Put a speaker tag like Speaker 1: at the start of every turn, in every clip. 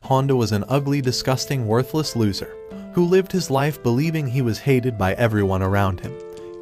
Speaker 1: Honda was an ugly, disgusting, worthless loser who lived his life believing he was hated by everyone around him,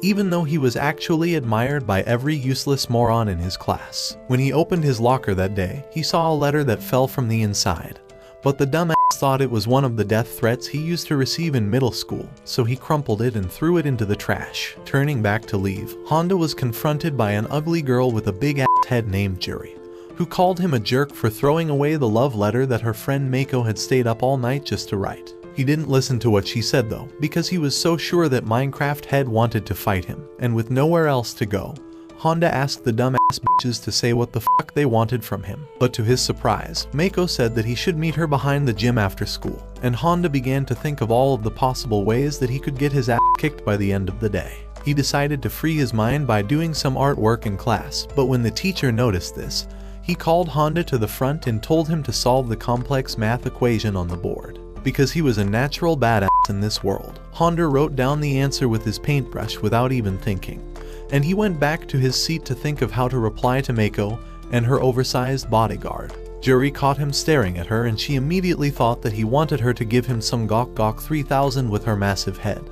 Speaker 1: even though he was actually admired by every useless moron in his class. When he opened his locker that day, he saw a letter that fell from the inside, but the dumbass thought it was one of the death threats he used to receive in middle school, so he crumpled it and threw it into the trash. Turning back to leave, Honda was confronted by an ugly girl with a big-ass head named Juri, who called him a jerk for throwing away the love letter that her friend Mako had stayed up all night just to write. He didn't listen to what she said though, because he was so sure that Minecraft Head wanted to fight him, and with nowhere else to go, Honda asked the dumbass bitches to say what the fuck they wanted from him. But to his surprise, Mako said that he should meet her behind the gym after school, and Honda began to think of all of the possible ways that he could get his ass kicked by the end of the day. He decided to free his mind by doing some artwork in class, but when the teacher noticed this, he called Honda to the front and told him to solve the complex math equation on the board. Because he was a natural badass in this world, Honda wrote down the answer with his paintbrush without even thinking, and he went back to his seat to think of how to reply to Mako and her oversized bodyguard. Juri caught him staring at her and she immediately thought that he wanted her to give him some Gok Gok 3000 with her massive head,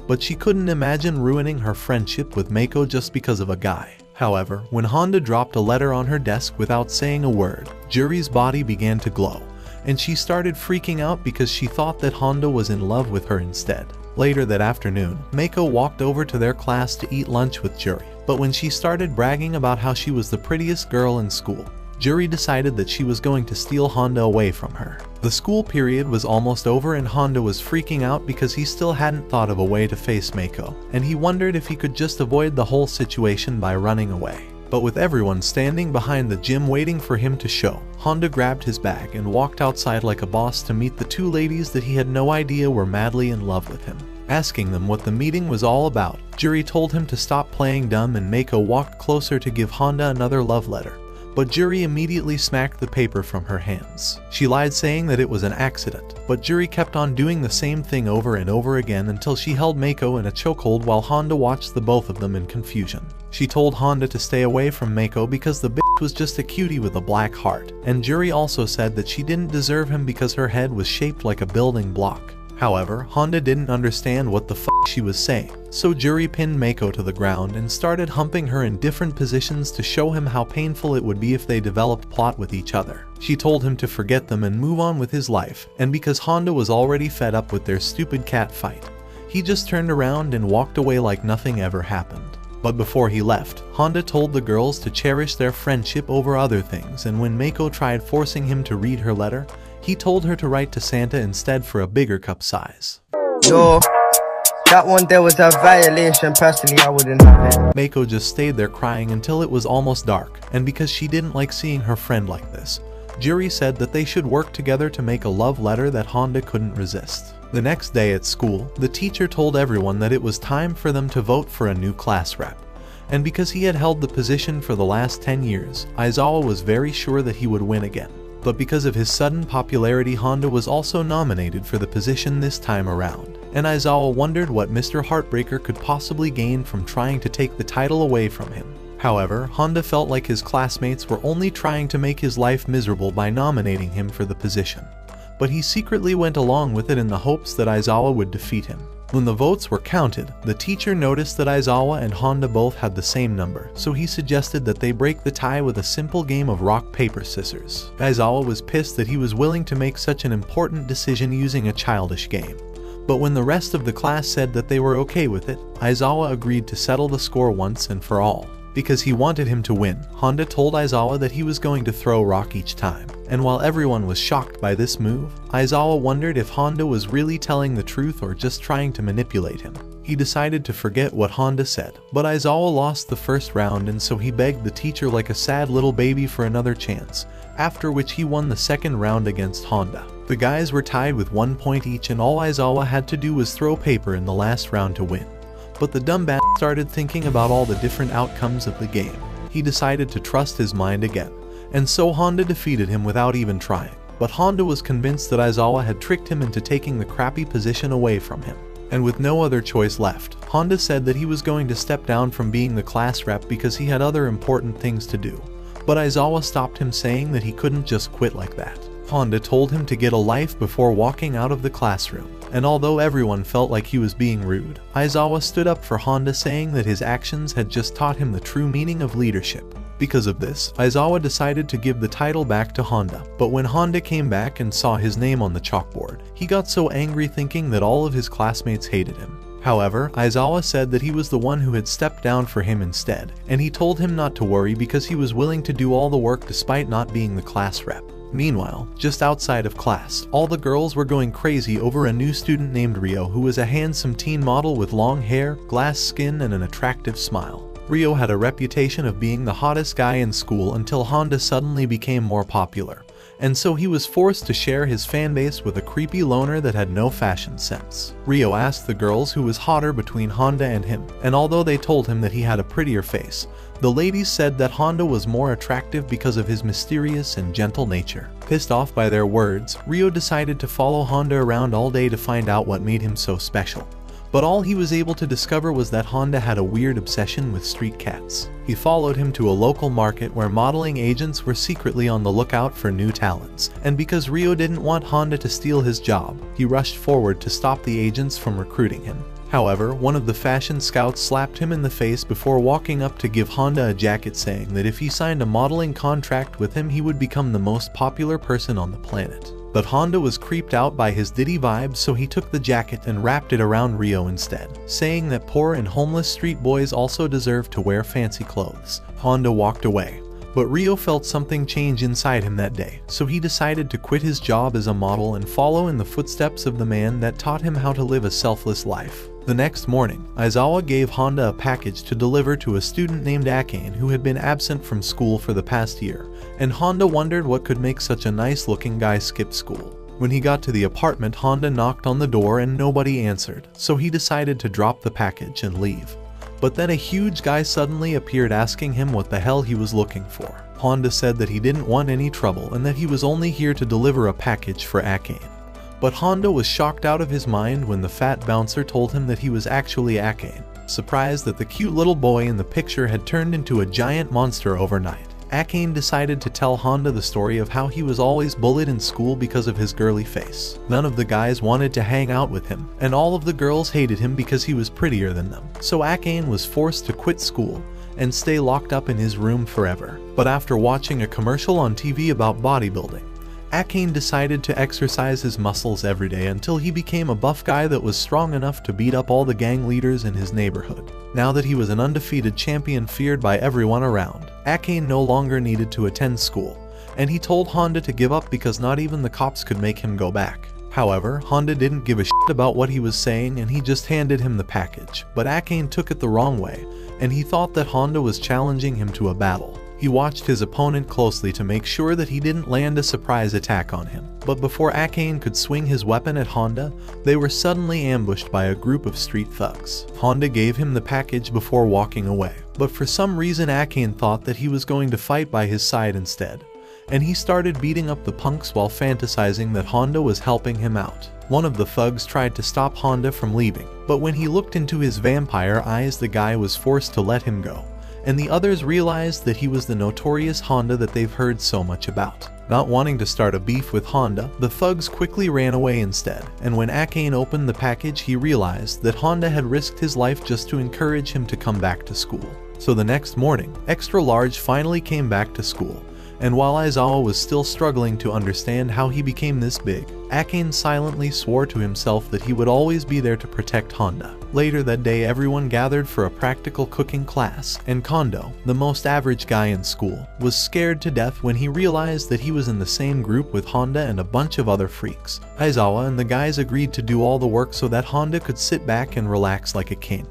Speaker 1: but she couldn't imagine ruining her friendship with Mako just because of a guy. However, when Honda dropped a letter on her desk without saying a word, Juri's body began to glow, and she started freaking out because she thought that Honda was in love with her instead. Later that afternoon, Mako walked over to their class to eat lunch with Juri, but when she started bragging about how she was the prettiest girl in school, Juri decided that she was going to steal Honda away from her. The school period was almost over and Honda was freaking out because he still hadn't thought of a way to face Mako, and he wondered if he could just avoid the whole situation by running away. But with everyone standing behind the gym waiting for him to show, Honda grabbed his bag and walked outside like a boss to meet the two ladies that he had no idea were madly in love with him. Asking them what the meeting was all about, Juri told him to stop playing dumb and Mako walked closer to give Honda another love letter, but Juri immediately smacked the paper from her hands. She lied saying that it was an accident, but Juri kept on doing the same thing over and over again until she held Mako in a chokehold while Honda watched the both of them in confusion. She told Honda to stay away from Mako because the bitch was just a cutie with a black heart, and Juri also said that she didn't deserve him because her head was shaped like a building block. However, Honda didn't understand what the fuck she was saying, so Juri pinned Mako to the ground and started humping her in different positions to show him how painful it would be if they developed plot with each other. She told him to forget them and move on with his life, and because Honda was already fed up with their stupid cat fight, he just turned around and walked away like nothing ever happened. But before he left, Honda told the girls to cherish their friendship over other things, and when Mako tried forcing him to read her letter, he told her to write to Santa instead for a bigger cup size.
Speaker 2: Yo, that one there was a violation. Personally, I wouldn't have it.
Speaker 1: Mako just stayed there crying until it was almost dark, and because she didn't like seeing her friend like this, Juri said that they should work together to make a love letter that Honda couldn't resist. The next day at school, the teacher told everyone that it was time for them to vote for a new class rep. And because he had held the position for the last 10 years, Aizawa was very sure that he would win again. But because of his sudden popularity, Honda was also nominated for the position this time around, and Aizawa wondered what Mr. Heartbreaker could possibly gain from trying to take the title away from him. However, Honda felt like his classmates were only trying to make his life miserable by nominating him for the position, but he secretly went along with it in the hopes that Aizawa would defeat him. When the votes were counted, the teacher noticed that Aizawa and Honda both had the same number, so he suggested that they break the tie with a simple game of rock, paper, scissors. Aizawa was pissed that he was willing to make such an important decision using a childish game. But when the rest of the class said that they were okay with it, Aizawa agreed to settle the score once and for all. Because he wanted him to win, Honda told Aizawa that he was going to throw rock each time. And while everyone was shocked by this move, Aizawa wondered if Honda was really telling the truth or just trying to manipulate him. He decided to forget what Honda said, but Aizawa lost the first round and so he begged the teacher like a sad little baby for another chance, after which he won the second round against Honda. The guys were tied with 1 point each and all Aizawa had to do was throw paper in the last round to win. But the dumb bat started thinking about all the different outcomes of the game. He decided to trust his mind again, and so Honda defeated him without even trying. But Honda was convinced that Aizawa had tricked him into taking the crappy position away from him. And with no other choice left, Honda said that he was going to step down from being the class rep because he had other important things to do. But Aizawa stopped him saying that he couldn't just quit like that. Honda told him to get a life before walking out of the classroom. And although everyone felt like he was being rude, Aizawa stood up for Honda, saying that his actions had just taught him the true meaning of leadership. Because of this, Aizawa decided to give the title back to Honda, but when Honda came back and saw his name on the chalkboard, he got so angry, thinking that all of his classmates hated him. However, Aizawa said that he was the one who had stepped down for him instead, and he told him not to worry because he was willing to do all the work despite not being the class rep. Meanwhile, just outside of class, all the girls were going crazy over a new student named Ryo, who was a handsome teen model with long hair, glass skin, and an attractive smile. Ryo had a reputation of being the hottest guy in school until Honda suddenly became more popular, and so he was forced to share his fanbase with a creepy loner that had no fashion sense. Ryo asked the girls who was hotter between Honda and him, and although they told him that he had a prettier face, the ladies said that Honda was more attractive because of his mysterious and gentle nature. Pissed off by their words, Ryo decided to follow Honda around all day to find out what made him so special. But all he was able to discover was that Honda had a weird obsession with street cats. He followed him to a local market where modeling agents were secretly on the lookout for new talents, and because Ryo didn't want Honda to steal his job, he rushed forward to stop the agents from recruiting him. However, one of the fashion scouts slapped him in the face before walking up to give Honda a jacket, saying that if he signed a modeling contract with him, he would become the most popular person on the planet. But Honda was creeped out by his ditty vibes, so he took the jacket and wrapped it around Ryo instead, saying that poor and homeless street boys also deserve to wear fancy clothes. Honda walked away, but Ryo felt something change inside him that day, so he decided to quit his job as a model and follow in the footsteps of the man that taught him how to live a selfless life. The next morning, Aizawa gave Honda a package to deliver to a student named Akane who had been absent from school for the past year, and Honda wondered what could make such a nice-looking guy skip school. When he got to the apartment, Honda knocked on the door and nobody answered, so he decided to drop the package and leave. But then a huge guy suddenly appeared asking him what the hell he was looking for. Honda said that he didn't want any trouble and that he was only here to deliver a package for Akane. But Honda was shocked out of his mind when the fat bouncer told him that he was actually Akane. Surprised that the cute little boy in the picture had turned into a giant monster overnight, Akane decided to tell Honda the story of how he was always bullied in school because of his girly face. None of the guys wanted to hang out with him, and all of the girls hated him because he was prettier than them. So Akane was forced to quit school and stay locked up in his room forever. But after watching a commercial on TV about bodybuilding, Akane decided to exercise his muscles every day until he became a buff guy that was strong enough to beat up all the gang leaders in his neighborhood. Now that he was an undefeated champion feared by everyone around, Akane no longer needed to attend school, and he told Honda to give up because not even the cops could make him go back. However, Honda didn't give a shit about what he was saying and he just handed him the package, but Akane took it the wrong way, and he thought that Honda was challenging him to a battle. He watched his opponent closely to make sure that he didn't land a surprise attack on him. But before Akane could swing his weapon at Honda, they were suddenly ambushed by a group of street thugs. Honda gave him the package before walking away, but for some reason Akane thought that he was going to fight by his side instead, and he started beating up the punks while fantasizing that Honda was helping him out. One of the thugs tried to stop Honda from leaving, but when he looked into his vampire eyes, the guy was forced to let him go, and the others realized that he was the notorious Honda that they've heard so much about. Not wanting to start a beef with Honda, the thugs quickly ran away instead, and when Akane opened the package, he realized that Honda had risked his life just to encourage him to come back to school. So the next morning, Extra Large finally came back to school, and while Aizawa was still struggling to understand how he became this big, Akane silently swore to himself that he would always be there to protect Honda. Later that day, everyone gathered for a practical cooking class, and Kondo, the most average guy in school, was scared to death when he realized that he was in the same group with Honda and a bunch of other freaks. Aizawa and the guys agreed to do all the work so that Honda could sit back and relax like a king.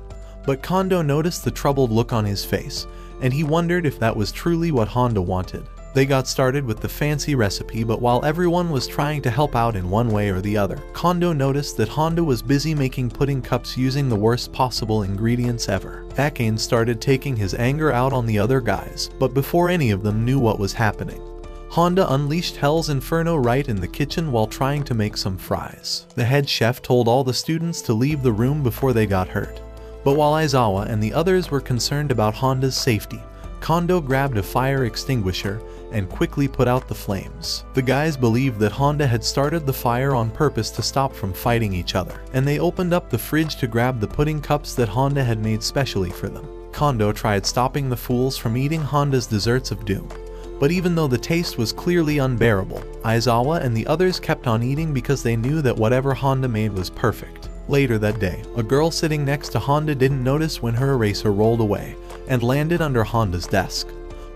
Speaker 1: But Kondo noticed the troubled look on his face, and he wondered if that was truly what Honda wanted. They got started with the fancy recipe, but while everyone was trying to help out in one way or the other, Kondo noticed that Honda was busy making pudding cups using the worst possible ingredients ever. Akane started taking his anger out on the other guys, but before any of them knew what was happening, Honda unleashed Hell's Inferno right in the kitchen while trying to make some fries. The head chef told all the students to leave the room before they got hurt, but while Aizawa and the others were concerned about Honda's safety, Kondo grabbed a fire extinguisher and quickly put out the flames. The guys believed that Honda had started the fire on purpose to stop from fighting each other, and they opened up the fridge to grab the pudding cups that Honda had made specially for them. Kondo tried stopping the fools from eating Honda's desserts of doom, but even though the taste was clearly unbearable, Aizawa and the others kept on eating because they knew that whatever Honda made was perfect. Later that day, a girl sitting next to Honda didn't notice when her eraser rolled away and landed under Honda's desk.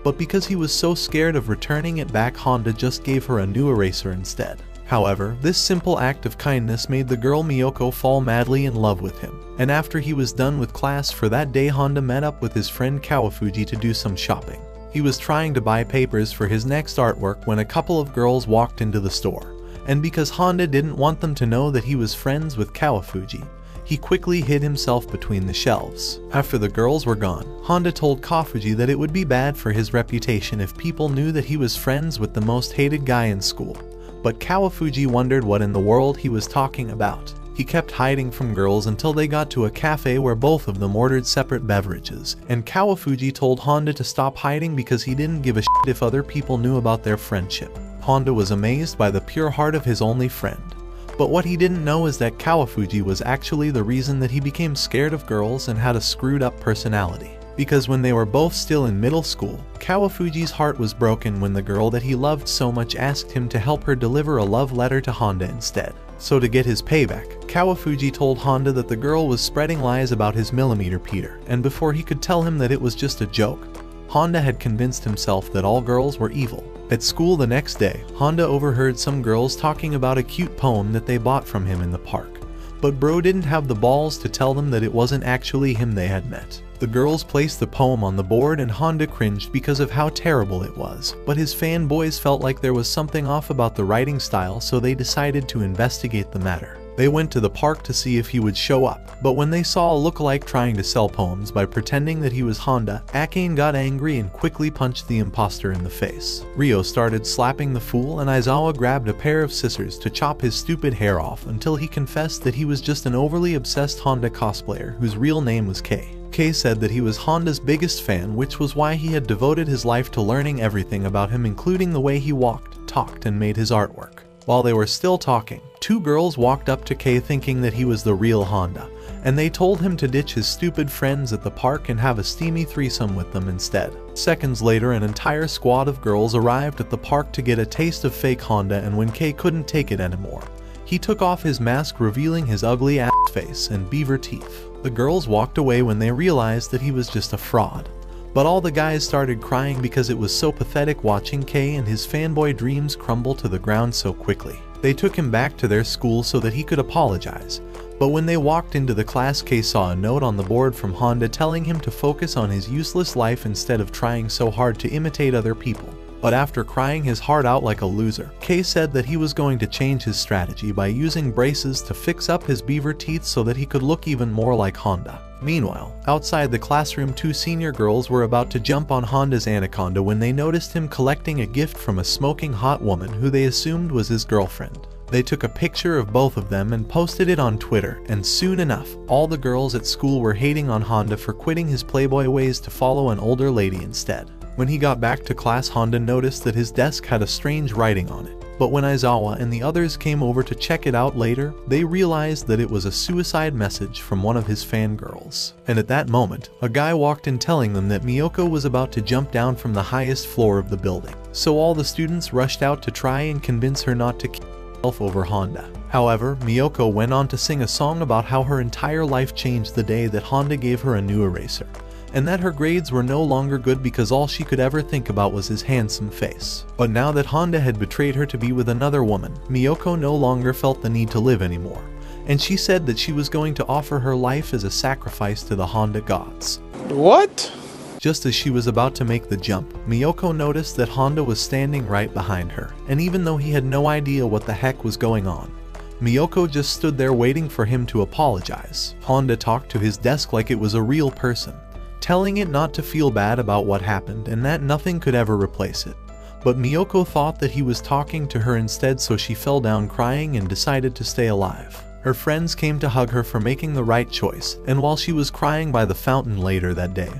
Speaker 1: But because he was so scared of returning it back, Honda just gave her a new eraser instead. However, this simple act of kindness made the girl Miyoko fall madly in love with him, and after he was done with class for that day, Honda met up with his friend Kawafuji to do some shopping. He was trying to buy papers for his next artwork when a couple of girls walked into the store, and because Honda didn't want them to know that he was friends with Kawafuji, he quickly hid himself between the shelves. After the girls were gone, Honda told Kawafuji that it would be bad for his reputation if people knew that he was friends with the most hated guy in school. But Kawafuji wondered what in the world he was talking about. He kept hiding from girls until they got to a cafe where both of them ordered separate beverages, and Kawafuji told Honda to stop hiding because he didn't give a shit if other people knew about their friendship. Honda was amazed by the pure heart of his only friend. But what he didn't know is that Kawafuji was actually the reason that he became scared of girls and had a screwed up personality. Because when they were both still in middle school, Kawafuji's heart was broken when the girl that he loved so much asked him to help her deliver a love letter to Honda instead. So to get his payback, Kawafuji told Honda that the girl was spreading lies about his millimeter Peter, and before he could tell him that it was just a joke, Honda had convinced himself that all girls were evil. At school the next day, Honda overheard some girls talking about a cute poem that they bought from him in the park. But bro didn't have the balls to tell them that it wasn't actually him they had met. The girls placed the poem on the board and Honda cringed because of how terrible it was, but his fanboys felt like there was something off about the writing style, so they decided to investigate the matter. They went to the park to see if he would show up, but when they saw a lookalike trying to sell poems by pretending that he was Honda, Akane got angry and quickly punched the imposter in the face. Ryo started slapping the fool and Aizawa grabbed a pair of scissors to chop his stupid hair off until he confessed that he was just an overly obsessed Honda cosplayer whose real name was Kei. Kei said that he was Honda's biggest fan, which was why he had devoted his life to learning everything about him, including the way he walked, talked, and made his artwork. While they were still talking, two girls walked up to Kei thinking that he was the real Honda, and they told him to ditch his stupid friends at the park and have a steamy threesome with them instead. Seconds later, an entire squad of girls arrived at the park to get a taste of fake Honda, and when Kei couldn't take it anymore, he took off his mask, revealing his ugly ass face and beaver teeth. The girls walked away when they realized that he was just a fraud. But all the guys started crying because it was so pathetic watching Kei and his fanboy dreams crumble to the ground so quickly. They took him back to their school so that he could apologize. But when they walked into the class, Kei saw a note on the board from Honda telling him to focus on his useless life instead of trying so hard to imitate other people. But after crying his heart out like a loser, Kei said that he was going to change his strategy by using braces to fix up his beaver teeth so that he could look even more like Honda. Meanwhile, outside the classroom, two senior girls were about to jump on Honda's anaconda when they noticed him collecting a gift from a smoking hot woman who they assumed was his girlfriend. They took a picture of both of them and posted it on Twitter, and soon enough, all the girls at school were hating on Honda for quitting his playboy ways to follow an older lady instead. When he got back to class, Honda noticed that his desk had a strange writing on it. But when Aizawa and the others came over to check it out later, they realized that it was a suicide message from one of his fangirls. And at that moment, a guy walked in telling them that Miyoko was about to jump down from the highest floor of the building. So all the students rushed out to try and convince her not to kill herself over Honda. However, Miyoko went on to sing a song about how her entire life changed the day that Honda gave her a new eraser, and that her grades were no longer good because all she could ever think about was his handsome face. But now that Honda had betrayed her to be with another woman, Miyoko no longer felt the need to live anymore, and she said that she was going to offer her life as a sacrifice to the Honda gods.
Speaker 3: What?
Speaker 1: Just as she was about to make the jump, Miyoko noticed that Honda was standing right behind her, and even though he had no idea what the heck was going on, Miyoko just stood there waiting for him to apologize. Honda talked to his desk like it was a real person, telling it not to feel bad about what happened and that nothing could ever replace it. But Miyoko thought that he was talking to her instead, so she fell down crying and decided to stay alive. Her friends came to hug her for making the right choice, and while she was crying by the fountain later that day,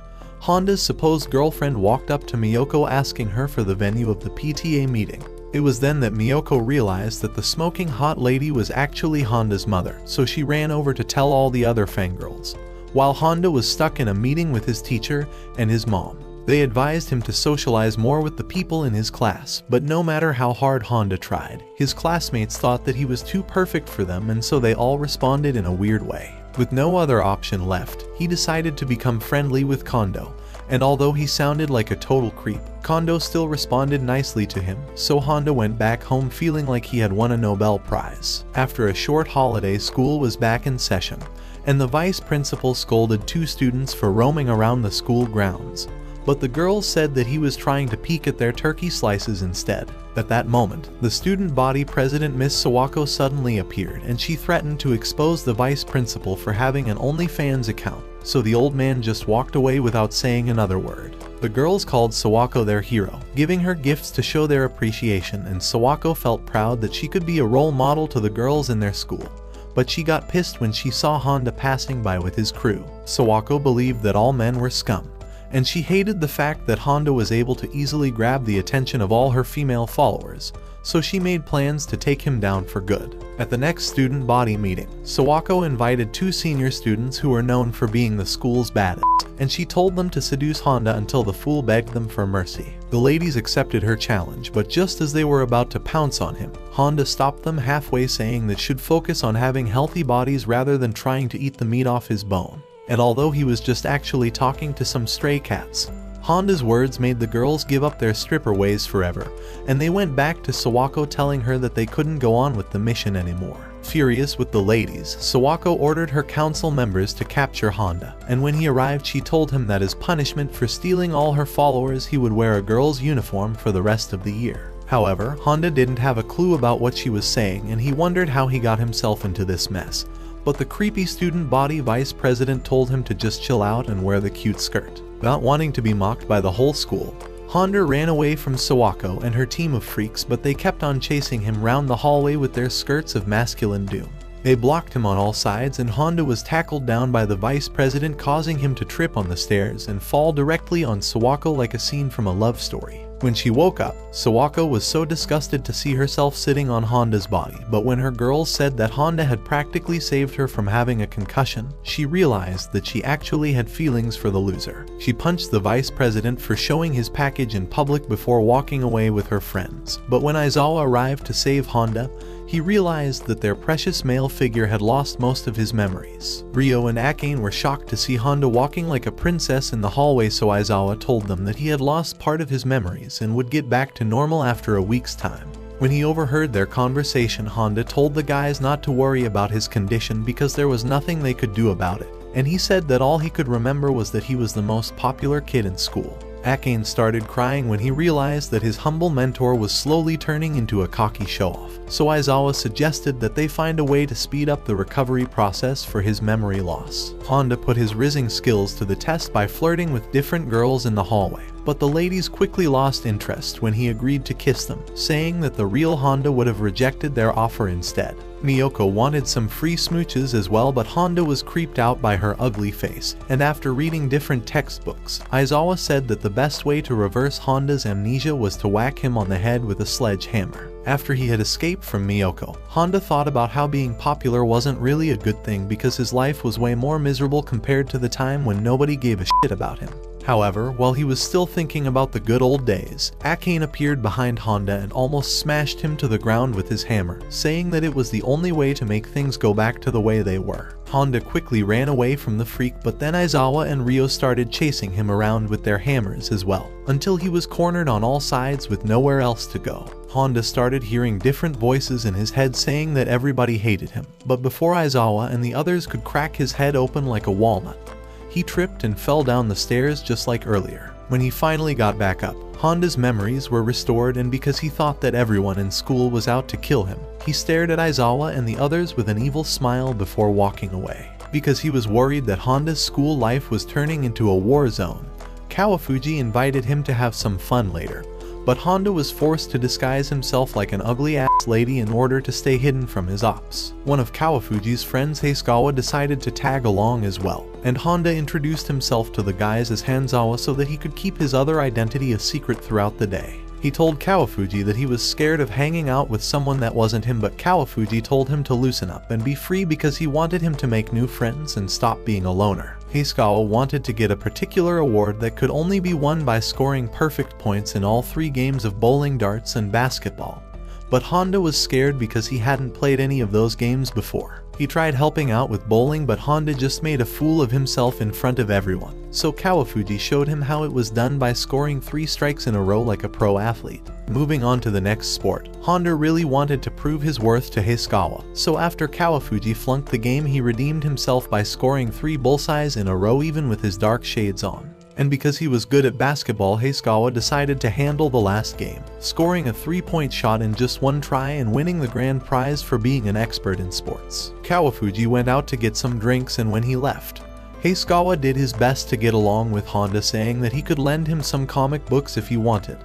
Speaker 1: Honda's supposed girlfriend walked up to Miyoko asking her for the venue of the PTA meeting. It was then that Miyoko realized that the smoking hot lady was actually Honda's mother, so she ran over to tell all the other fangirls. While Honda was stuck in a meeting with his teacher and his mom, they advised him to socialize more with the people in his class, but no matter how hard Honda tried, his classmates thought that he was too perfect for them, and so they all responded in a weird way. With no other option left, he decided to become friendly with Kondo, and although he sounded like a total creep, Kondo still responded nicely to him, so Honda went back home feeling like he had won a Nobel Prize. After a short holiday, school was back in session, and the vice principal scolded 2 students for roaming around the school grounds. But the girls said that he was trying to peek at their turkey slices instead. At that moment, the student body president Miss Sawako suddenly appeared, and she threatened to expose the vice principal for having an OnlyFans account, so the old man just walked away without saying another word. The girls called Sawako their hero, giving her gifts to show their appreciation, and Sawako felt proud that she could be a role model to the girls in their school. But she got pissed when she saw Honda passing by with his crew. Sawako believed that all men were scum, and she hated the fact that Honda was able to easily grab the attention of all her female followers, so she made plans to take him down for good. At the next student body meeting, Sawako invited 2 senior students who were known for being the school's baddest, and she told them to seduce Honda until the fool begged them for mercy. The ladies accepted her challenge, but just as they were about to pounce on him, Honda stopped them halfway, saying that should focus on having healthy bodies rather than trying to eat the meat off his bone. And although he was just actually talking to some stray cats, Honda's words made the girls give up their stripper ways forever, and they went back to Sawako telling her that they couldn't go on with the mission anymore. Furious with the ladies, Sawako ordered her council members to capture Honda, and when he arrived she told him that as punishment for stealing all her followers he would wear a girl's uniform for the rest of the year. However, Honda didn't have a clue about what she was saying, and he wondered how he got himself into this mess. But the creepy student body vice president told him to just chill out and wear the cute skirt. Not wanting to be mocked by the whole school, Honda ran away from Sawako and her team of freaks, but they kept on chasing him round the hallway with their skirts of masculine doom. They blocked him on all sides, and Honda was tackled down by the vice president, causing him to trip on the stairs and fall directly on Sawako like a scene from a love story. When she woke up, Sawako was so disgusted to see herself sitting on Honda's body, but when her girls said that Honda had practically saved her from having a concussion, she realized that she actually had feelings for the loser. She punched the vice president for showing his package in public before walking away with her friends. But when Aizawa arrived to save Honda, he realized that their precious male figure had lost most of his memories. Ryo and Akane were shocked to see Honda walking like a princess in the hallway, so Aizawa told them that he had lost part of his memories and would get back to normal after a week's time. When he overheard their conversation, Honda told the guys not to worry about his condition because there was nothing they could do about it, and he said that all he could remember was that he was the most popular kid in school. Akane started crying when he realized that his humble mentor was slowly turning into a cocky show-off, so Aizawa suggested that they find a way to speed up the recovery process for his memory loss. Honda put his rizzing skills to the test by flirting with different girls in the hallway, but the ladies quickly lost interest when he agreed to kiss them, saying that the real Honda would have rejected their offer instead. Miyoko wanted some free smooches as well, but Honda was creeped out by her ugly face, and after reading different textbooks, Aizawa said that the best way to reverse Honda's amnesia was to whack him on the head with a sledgehammer. After he had escaped from Miyoko, Honda thought about how being popular wasn't really a good thing because his life was way more miserable compared to the time when nobody gave a shit about him. However, while he was still thinking about the good old days, Akane appeared behind Honda and almost smashed him to the ground with his hammer, saying that it was the only way to make things go back to the way they were. Honda quickly ran away from the freak, but then Aizawa and Ryo started chasing him around with their hammers as well, until he was cornered on all sides with nowhere else to go. Honda started hearing different voices in his head saying that everybody hated him, but before Aizawa and the others could crack his head open like a walnut, he tripped and fell down the stairs just like earlier. When he finally got back up, Honda's memories were restored, and because he thought that everyone in school was out to kill him, he stared at Aizawa and the others with an evil smile before walking away. Because he was worried that Honda's school life was turning into a war zone, Kawafuji invited him to have some fun later, but Honda was forced to disguise himself like an ugly-ass lady in order to stay hidden from his ops. One of Kawafuji's friends, Hasegawa, decided to tag along as well, and Honda introduced himself to the guys as Hanzawa so that he could keep his other identity a secret throughout the day. He told Kawafuji that he was scared of hanging out with someone that wasn't him, but Kawafuji told him to loosen up and be free because he wanted him to make new friends and stop being a loner. Hasegawa wanted to get a particular award that could only be won by scoring perfect points in all 3 games of bowling, darts, and basketball. But Honda was scared because he hadn't played any of those games before. He tried helping out with bowling, but Honda just made a fool of himself in front of everyone. So Kawafuji showed him how it was done by scoring 3 strikes in a row like a pro athlete. Moving on to the next sport, Honda really wanted to prove his worth to Hasegawa, so after Kawafuji flunked the game, he redeemed himself by scoring 3 bullseyes in a row even with his dark shades on. And because he was good at basketball, Hasegawa decided to handle the last game, scoring a 3-point shot in just 1 try and winning the grand prize for being an expert in sports. Kawafuji went out to get some drinks, and when he left, Hasegawa did his best to get along with Honda, saying that he could lend him some comic books if he wanted,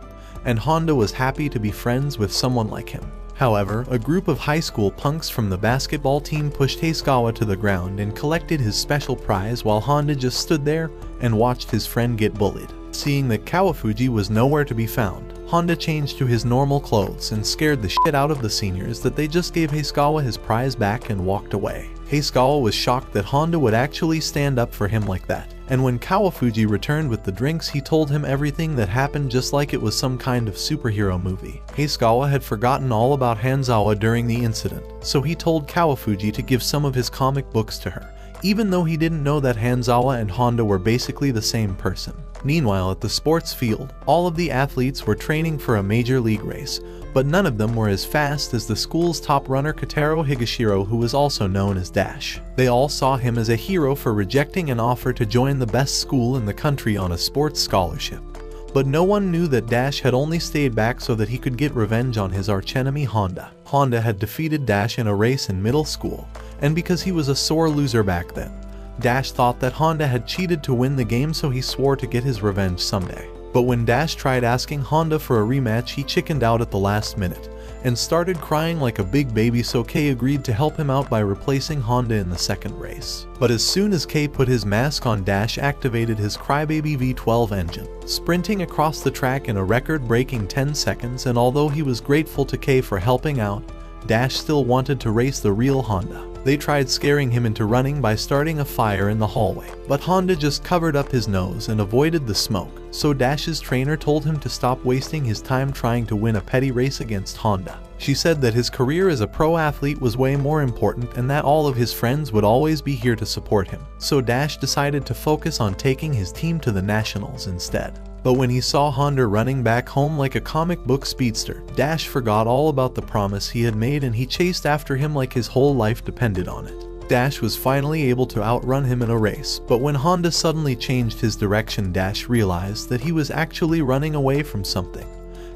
Speaker 1: and Honda was happy to be friends with someone like him. However, a group of high school punks from the basketball team pushed Hasegawa to the ground and collected his special prize while Honda just stood there and watched his friend get bullied. Seeing that Kawafuji was nowhere to be found, Honda changed to his normal clothes and scared the shit out of the seniors that they just gave Hasegawa his prize back and walked away. Hasegawa was shocked that Honda would actually stand up for him like that, and when Kawafuji returned with the drinks, he told him everything that happened just like it was some kind of superhero movie. Hasegawa had forgotten all about Hanzawa during the incident, so he told Kawafuji to give some of his comic books to her, even though he didn't know that Hanzawa and Honda were basically the same person. Meanwhile, at the sports field, all of the athletes were training for a major league race, but none of them were as fast as the school's top runner Kotaro Higashiro, who was also known as Dash. They all saw him as a hero for rejecting an offer to join the best school in the country on a sports scholarship. But no one knew that Dash had only stayed back so that he could get revenge on his archenemy Honda. Honda had defeated Dash in a race in middle school, and because he was a sore loser back then, Dash thought that Honda had cheated to win the game, so he swore to get his revenge someday. But when Dash tried asking Honda for a rematch, he chickened out at the last minute and started crying like a big baby, so Kei agreed to help him out by replacing Honda in the second race. But as soon as Kei put his mask on, Dash activated his Crybaby V12 engine, sprinting across the track in a record-breaking 10 seconds, and although he was grateful to Kei for helping out, Dash still wanted to race the real Honda. They tried scaring him into running by starting a fire in the hallway, but Honda just covered up his nose and avoided the smoke, so Dash's trainer told him to stop wasting his time trying to win a petty race against Honda. She said that his career as a pro athlete was way more important and that all of his friends would always be here to support him, so Dash decided to focus on taking his team to the nationals instead. But when he saw Honda running back home like a comic book speedster, Dash forgot all about the promise he had made and he chased after him like his whole life depended on it. Dash was finally able to outrun him in a race, but when Honda suddenly changed his direction, Dash realized that he was actually running away from something,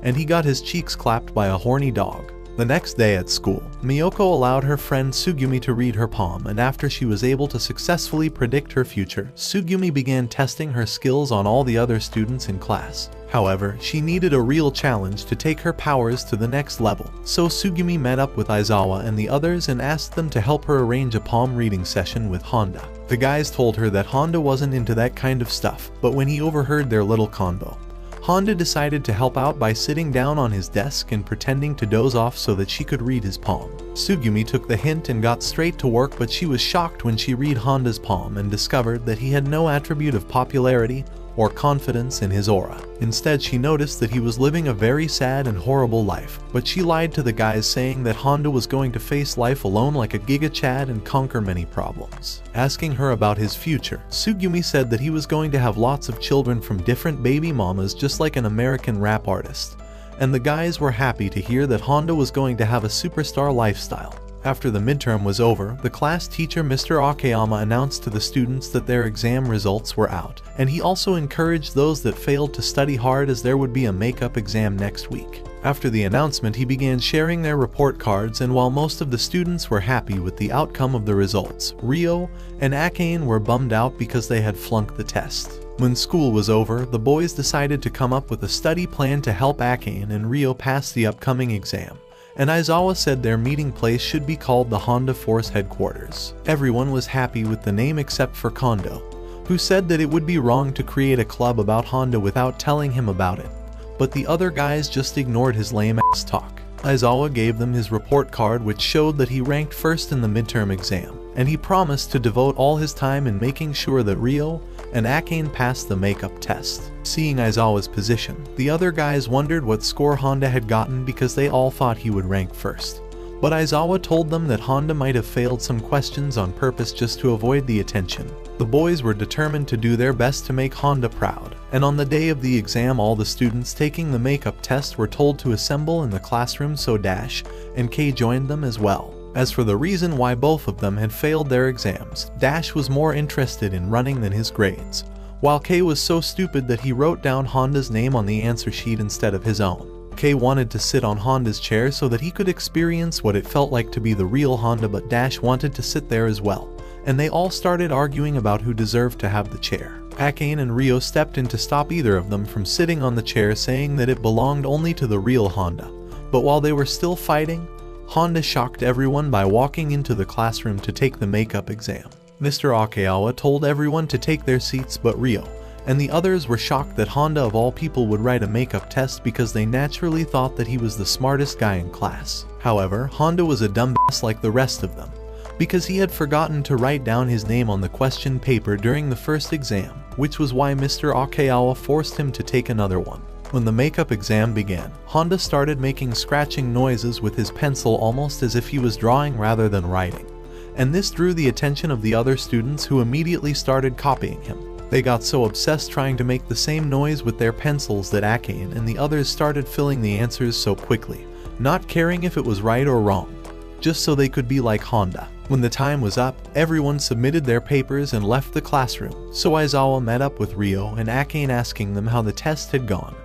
Speaker 1: and he got his cheeks clapped by a horny dog. The next day at school, Miyoko allowed her friend Tsugumi to read her palm, and after she was able to successfully predict her future, Tsugumi began testing her skills on all the other students in class. However, she needed a real challenge to take her powers to the next level, so Tsugumi met up with Aizawa and the others and asked them to help her arrange a palm reading session with Honda. The guys told her that Honda wasn't into that kind of stuff, but when he overheard their little convo, Honda decided to help out by sitting down on his desk and pretending to doze off so that she could read his palm. Tsugumi took the hint and got straight to work, but she was shocked when she read Honda's palm and discovered that he had no attribute of popularity or confidence in his aura. Instead, she noticed that he was living a very sad and horrible life, but she lied to the guys saying that Honda was going to face life alone like a Giga Chad and conquer many problems. Asking her about his future, Tsugumi said that he was going to have lots of children from different baby mamas just like an American rap artist, and the guys were happy to hear that Honda was going to have a superstar lifestyle. After the midterm was over, the class teacher Mr. Akeyama announced to the students that their exam results were out, and he also encouraged those that failed to study hard as there would be a makeup exam next week. After the announcement, he began sharing their report cards, and while most of the students were happy with the outcome of the results, Ryo and Akane were bummed out because they had flunked the test. When school was over, the boys decided to come up with a study plan to help Akane and Ryo pass the upcoming exam, and Aizawa said their meeting place should be called the Honda Force Headquarters. Everyone was happy with the name except for Kondo, who said that it would be wrong to create a club about Honda without telling him about it, but the other guys just ignored his lame-ass talk. Aizawa gave them his report card, which showed that he ranked first in the midterm exam, and he promised to devote all his time in making sure that Ryo and Akane passed the makeup test. Seeing Aizawa's position, the other guys wondered what score Honda had gotten because they all thought he would rank first. But Aizawa told them that Honda might have failed some questions on purpose just to avoid the attention. The boys were determined to do their best to make Honda proud, and on the day of the exam all the students taking the makeup test were told to assemble in the classroom, so Dash and Kei joined them as well. As for the reason why both of them had failed their exams, Dash was more interested in running than his grades, while Kei was so stupid that he wrote down Honda's name on the answer sheet instead of his own. Kei wanted to sit on Honda's chair so that he could experience what it felt like to be the real Honda, but Dash wanted to sit there as well, and they all started arguing about who deserved to have the chair. Akane and Ryo stepped in to stop either of them from sitting on the chair, saying that it belonged only to the real Honda. But while they were still fighting, Honda shocked everyone by walking into the classroom to take the makeup exam. Mr. Akeyama told everyone to take their seats but Ryo and the others were shocked that Honda of all people would write a makeup test because they naturally thought that he was the smartest guy in class. However, Honda was a dumbass like the rest of them, because he had forgotten to write down his name on the question paper during the first exam, which was why Mr. Akeyama forced him to take another one. When the makeup exam began, Honda started making scratching noises with his pencil almost as if he was drawing rather than writing, and this drew the attention of the other students who immediately started copying him. They got so obsessed trying to make the same noise with their pencils that Akane and the others started filling the answers so quickly, not caring if it was right or wrong, just so they could be like Honda. When the time was up, everyone submitted their papers and left the classroom, so Aizawa met up with Ryo and Akane asking them how the test had gone,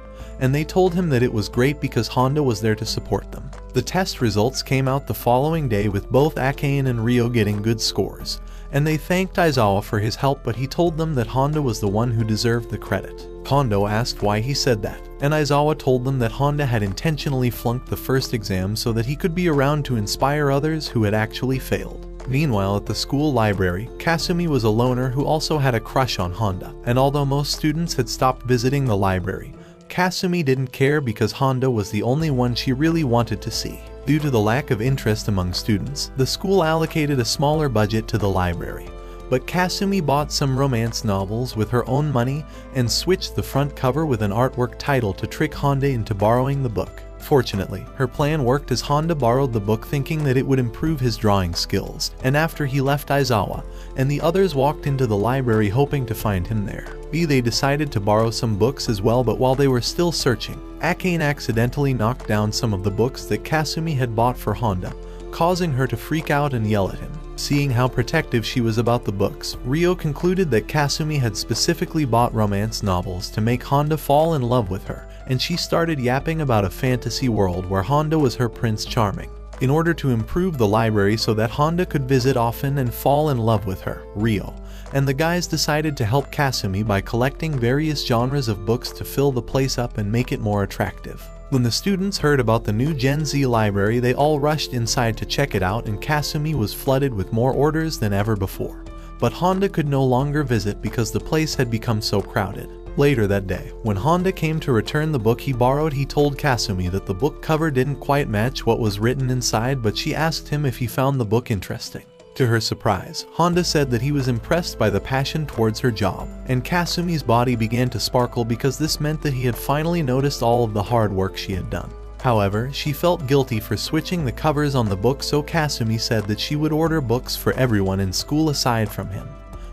Speaker 1: and they told him that it was great because Honda was there to support them. The test results came out the following day with both Akane and Ryo getting good scores, and they thanked Aizawa for his help, but he told them that Honda was the one who deserved the credit. Kondo asked why he said that, and Aizawa told them that Honda had intentionally flunked the first exam so that he could be around to inspire others who had actually failed. Meanwhile, at the school library, Kasumi was a loner who also had a crush on Honda, and although most students had stopped visiting the library, Kasumi didn't care because Honda was the only one she really wanted to see. Due to the lack of interest among students, the school allocated a smaller budget to the library, but Kasumi bought some romance novels with her own money and switched the front cover with an artwork title to trick Honda into borrowing the book. Fortunately, her plan worked as Honda borrowed the book thinking that it would improve his drawing skills, and after he left Aizawa and the others walked into the library hoping to find him there. They decided to borrow some books as well, but while they were still searching, Akane accidentally knocked down some of the books that Kasumi had bought for Honda, causing her to freak out and yell at him. Seeing how protective she was about the books, Ryo concluded that Kasumi had specifically bought romance novels to make Honda fall in love with her, and she started yapping about a fantasy world where Honda was her Prince Charming. In order to improve the library so that Honda could visit often and fall in love with her, Ryo and the guys decided to help Kasumi by collecting various genres of books to fill the place up and make it more attractive. When the students heard about the new Gen Z library, they all rushed inside to check it out, and Kasumi was flooded with more orders than ever before. But Honda could no longer visit because the place had become so crowded. Later that day, when Honda came to return the book he borrowed, he told Kasumi that the book cover didn't quite match what was written inside, but she asked him if he found the book interesting. To her surprise, Honda said that he was impressed by the passion towards her job, and Kasumi's body began to sparkle because this meant that he had finally noticed all of the hard work she had done. However, she felt guilty for switching the covers on the book, so Kasumi said that she would order books for everyone in school aside from him.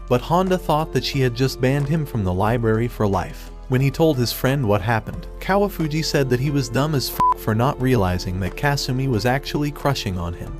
Speaker 1: But Honda thought that she had just banned him from the library for life. When he told his friend what happened, Kawafuji said that he was dumb as f for not realizing that Kasumi was actually crushing on him.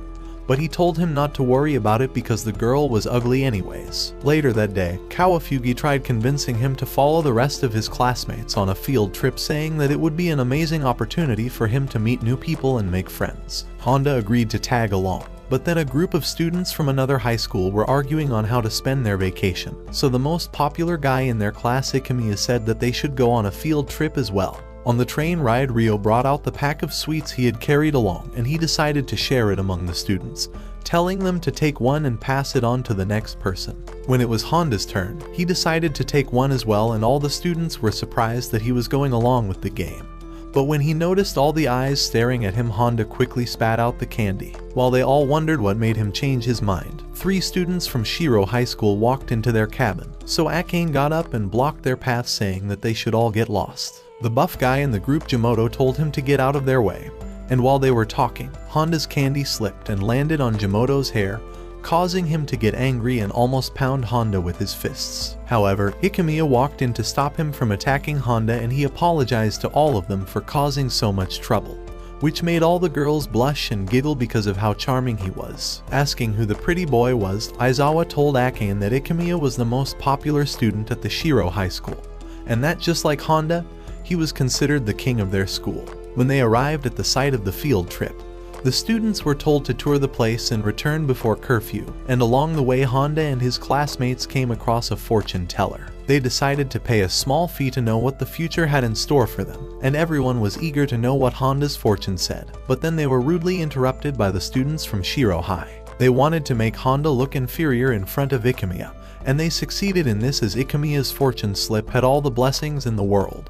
Speaker 1: but he told him not to worry about it because the girl was ugly anyways. Later that day, Kawafugi tried convincing him to follow the rest of his classmates on a field trip, saying that it would be an amazing opportunity for him to meet new people and make friends. Honda agreed to tag along. But then a group of students from another high school were arguing on how to spend their vacation, so the most popular guy in their class, Ikemiya, said that they should go on a field trip as well. On the train ride, Ryo brought out the pack of sweets he had carried along, and he decided to share it among the students, telling them to take one and pass it on to the next person. When it was Honda's turn, he decided to take one as well, and all the students were surprised that he was going along with the game. But when he noticed all the eyes staring at him, Honda quickly spat out the candy. While they all wondered what made him change his mind, 3 students from Shiro High School walked into their cabin, so Akane got up and blocked their path, saying that they should all get lost. The buff guy in the group, Jimoto, told him to get out of their way, and while they were talking, Honda's candy slipped and landed on Jimoto's hair, causing him to get angry and almost pound Honda with his fists. However, Ikemiya walked in to stop him from attacking Honda, and he apologized to all of them for causing so much trouble, which made all the girls blush and giggle because of how charming he was. Asking who the pretty boy was, Aizawa told Akane that Ikemiya was the most popular student at the Shiro High School, and that just like Honda, he was considered the king of their school. When they arrived at the site of the field trip, the students were told to tour the place and return before curfew, and along the way Honda and his classmates came across a fortune teller. They decided to pay a small fee to know what the future had in store for them, and everyone was eager to know what Honda's fortune said. But then they were rudely interrupted by the students from Shiro High. They wanted to make Honda look inferior in front of Ikemiya, and they succeeded in this as Ikemiya's fortune slip had all the blessings in the world.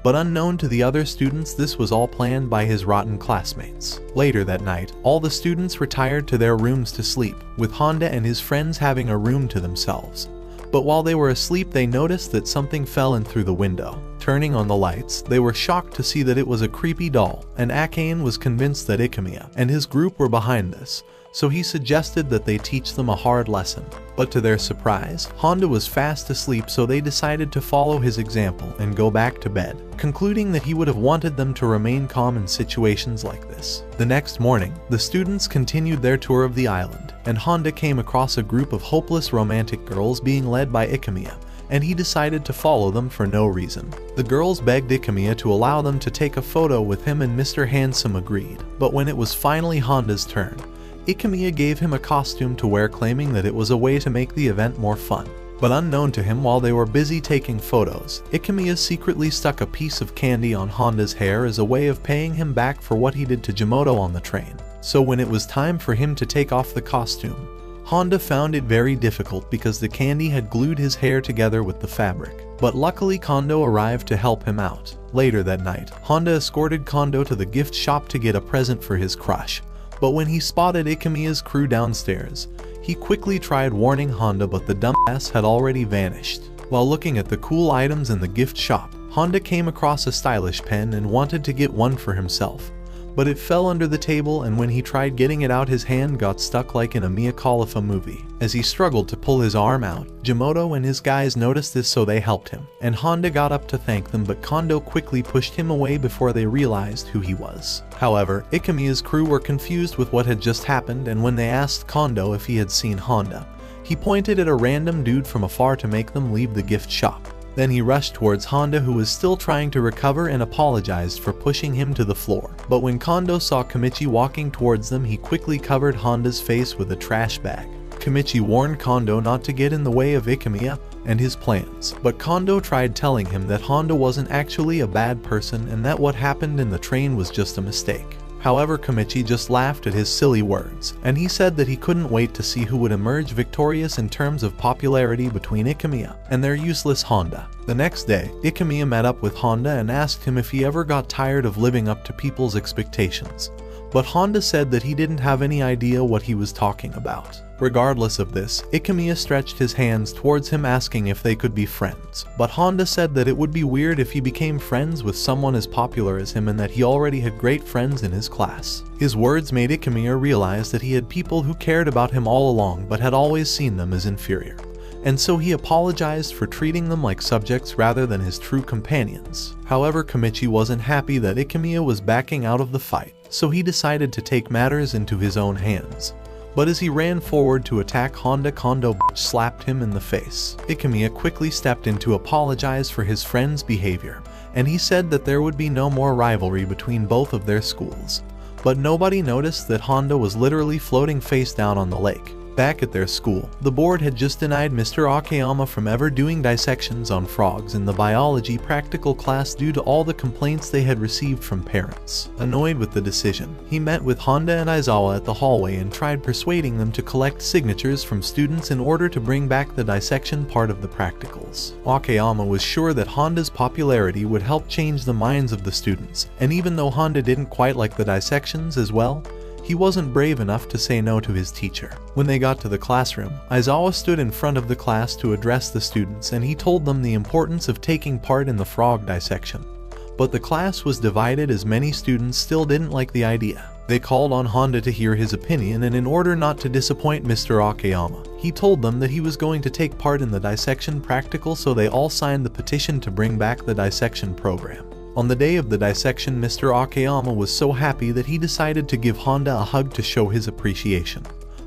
Speaker 1: But unknown to the other students, this was all planned by his rotten classmates. Later that night, all the students retired to their rooms to sleep, with Honda and his friends having a room to themselves. But while they were asleep, they noticed that something fell in through the window. Turning on the lights, they were shocked to see that it was a creepy doll, and Akane was convinced that Ikemiya and his group were behind this, so he suggested that they teach them a hard lesson. But to their surprise, Honda was fast asleep, so they decided to follow his example and go back to bed, concluding that he would have wanted them to remain calm in situations like this. The next morning, the students continued their tour of the island, and Honda came across a group of hopeless romantic girls being led by Ikemiya, and he decided to follow them for no reason. The girls begged Ikemiya to allow them to take a photo with him, and Mr. Handsome agreed. But when it was finally Honda's turn, Ikemiya gave him a costume to wear, claiming that it was a way to make the event more fun. But unknown to him, while they were busy taking photos, Ikemiya secretly stuck a piece of candy on Honda's hair as a way of paying him back for what he did to Jimoto on the train. So when it was time for him to take off the costume, Honda found it very difficult because the candy had glued his hair together with the fabric. But luckily Kondo arrived to help him out. Later that night, Honda escorted Kondo to the gift shop to get a present for his crush. But when he spotted Ikemiya's crew downstairs, he quickly tried warning Honda, but the dumbass had already vanished. While looking at the cool items in the gift shop, Honda came across a stylish pen and wanted to get one for himself. But it fell under the table, and when he tried getting it out, his hand got stuck like in a Mia Khalifa movie. As he struggled to pull his arm out, Jimoto and his guys noticed this, so they helped him, and Honda got up to thank them, but Kondo quickly pushed him away before they realized who he was. However, Ikemiya's crew were confused with what had just happened, and when they asked Kondo if he had seen Honda, he pointed at a random dude from afar to make them leave the gift shop. Then he rushed towards Honda, who was still trying to recover, and apologized for pushing him to the floor. But when Kondo saw Kamichi walking towards them, he quickly covered Honda's face with a trash bag. Kamichi warned Kondo not to get in the way of Ikemiya and his plans, but Kondo tried telling him that Honda wasn't actually a bad person and that what happened in the train was just a mistake. However, Kamichi just laughed at his silly words, and he said that he couldn't wait to see who would emerge victorious in terms of popularity between Ikemiya and their useless Honda. The next day, Ikemiya met up with Honda and asked him if he ever got tired of living up to people's expectations. But Honda said that he didn't have any idea what he was talking about. Regardless of this, Ikemiya stretched his hands towards him, asking if they could be friends. But Honda said that it would be weird if he became friends with someone as popular as him, and that he already had great friends in his class. His words made Ikemiya realize that he had people who cared about him all along but had always seen them as inferior. And so he apologized for treating them like subjects rather than his true companions. However, Kamichi wasn't happy that Ikemiya was backing out of the fight, so he decided to take matters into his own hands. But as he ran forward to attack Honda, Kondo slapped him in the face. Ikemiya quickly stepped in to apologize for his friend's behavior, and he said that there would be no more rivalry between both of their schools. But nobody noticed that Honda was literally floating face down on the lake. Back at their school, the board had just denied Mr. Akeyama from ever doing dissections on frogs in the biology practical class due to all the complaints they had received from parents. Annoyed with the decision, he met with Honda and Aizawa at the hallway and tried persuading them to collect signatures from students in order to bring back the dissection part of the practicals. Akeyama was sure that Honda's popularity would help change the minds of the students, and even though Honda didn't quite like the dissections as well, he wasn't brave enough to say no to his teacher. When they got to the classroom, Aizawa stood in front of the class to address the students, and he told them the importance of taking part in the frog dissection. But the class was divided as many students still didn't like the idea. They called on Honda to hear his opinion, and in order not to disappoint Mr. Akeyama, he told them that he was going to take part in the dissection practical, so they all signed the petition to bring back the dissection program. On the day of the dissection, Mr. Akeyama was so happy that he decided to give Honda a hug to show his appreciation.